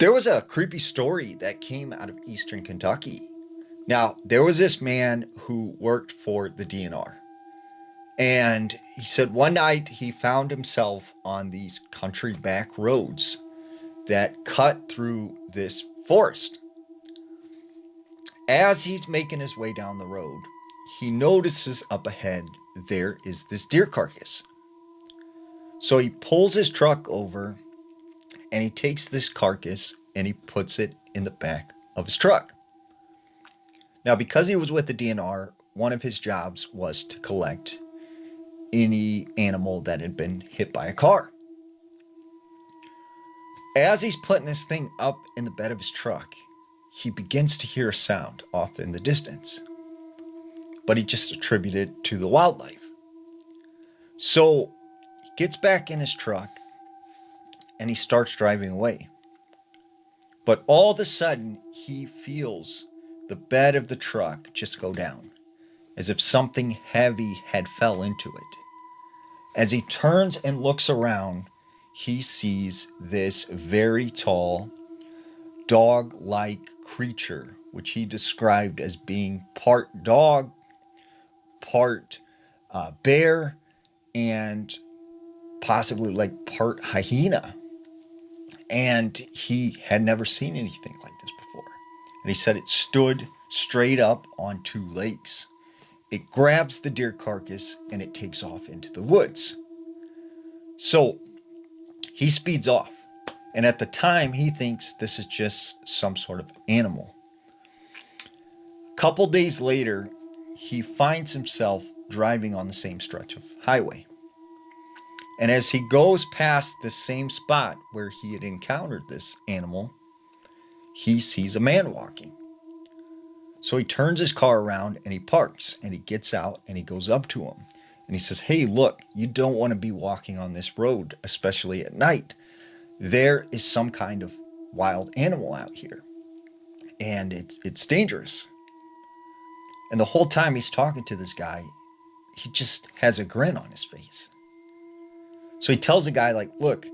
There was a creepy story that came out of Eastern Kentucky. Now, there was this man who worked for the DNR. And he said one night he found himself on these country back roads that cut through this forest. As he's making his way down the road, he notices up ahead there is this deer carcass. So he pulls his truck over and he takes this carcass and he puts it in the back of his truck. Now, because he was with the DNR, one of his jobs was to collect any animal that had been hit by a car. As he's putting this thing up in the bed of his truck, he begins to hear a sound off in the distance, but he just attributed it to the wildlife. So he gets back in his truck and he starts driving away. But all of a sudden, he feels the bed of the truck just go down, as if something heavy had fell into it. As he turns and looks around, he sees this very tall, dog-like creature, which he described as being part dog, part bear, and possibly like part hyena. And he had never seen anything like this before. And he said it stood straight up on two legs. It grabs the deer carcass and it takes off into the woods. So he speeds off. And at the time, he thinks this is just some sort of animal. A couple days later, he finds himself driving on the same stretch of highway. And as he goes past the same spot where he had encountered this animal, he sees a man walking. So he turns his car around and he parks and he gets out and he goes up to him. And he says, "Hey, look, you don't want to be walking on this road, especially at night. There is some kind of wild animal out here. And it's dangerous." And the whole time he's talking to this guy, he just has a grin on his face. So he tells the guy, like, "Look,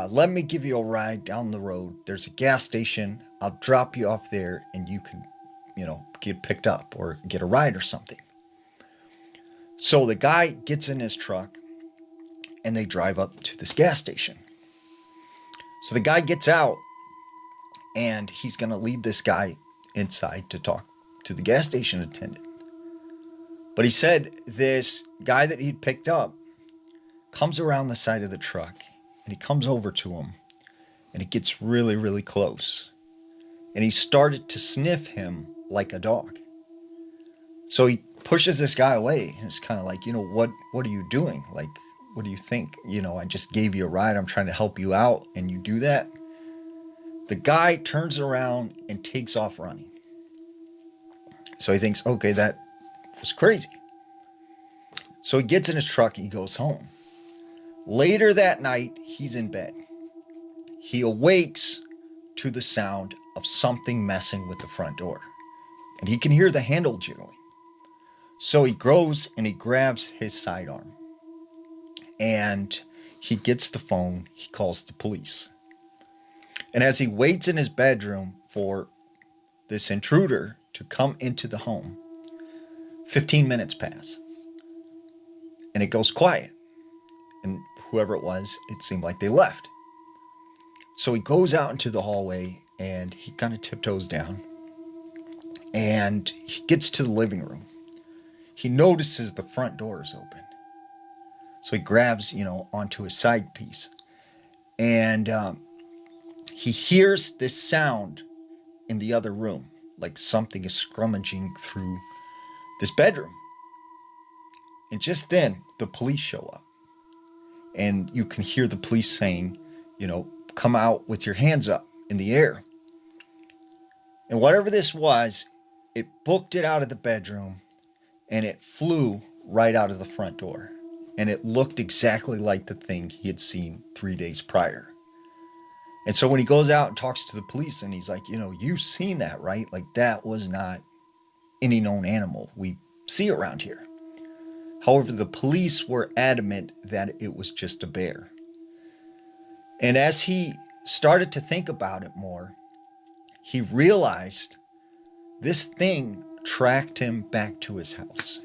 let me give you a ride down the road. There's a gas station. I'll drop you off there and you can, get picked up or get a ride or something." So the guy gets in his truck and they drive up to this gas station. So the guy gets out and he's going to lead this guy inside to talk to the gas station attendant. But he said this guy that he'd picked up comes around the side of the truck and he comes over to him and he gets really, really close. And he started to sniff him like a dog. So he pushes this guy away and it's kind of like, what are you doing? Like, what do you think? I just gave you a ride. I'm trying to help you out and you do that. The guy turns around and takes off running. So he thinks, okay, that was crazy. So he gets in his truck and he goes home. Later that night, he's in bed. He awakes to the sound of something messing with the front door. And he can hear the handle jiggling. So he goes and he grabs his sidearm. And he gets the phone. He calls the police. And as he waits in his bedroom for this intruder to come into the home, 15 minutes pass. And it goes quiet. And whoever it was, it seemed like they left. So he goes out into the hallway and he kind of tiptoes down. And he gets to the living room. He notices the front door is open. So he grabs, onto his side piece. And he hears this sound in the other room, like something is scrummaging through this bedroom. And just then, the police show up. And you can hear the police saying, "Come out with your hands up in the air." And whatever this was, it booked it out of the bedroom and it flew right out of the front door. And it looked exactly like the thing he had seen 3 days prior. And so when he goes out and talks to the police and he's like, "You've seen that, right? Like that was not any known animal we see around here." However, the police were adamant that it was just a bear. And as he started to think about it more, he realized this thing tracked him back to his house.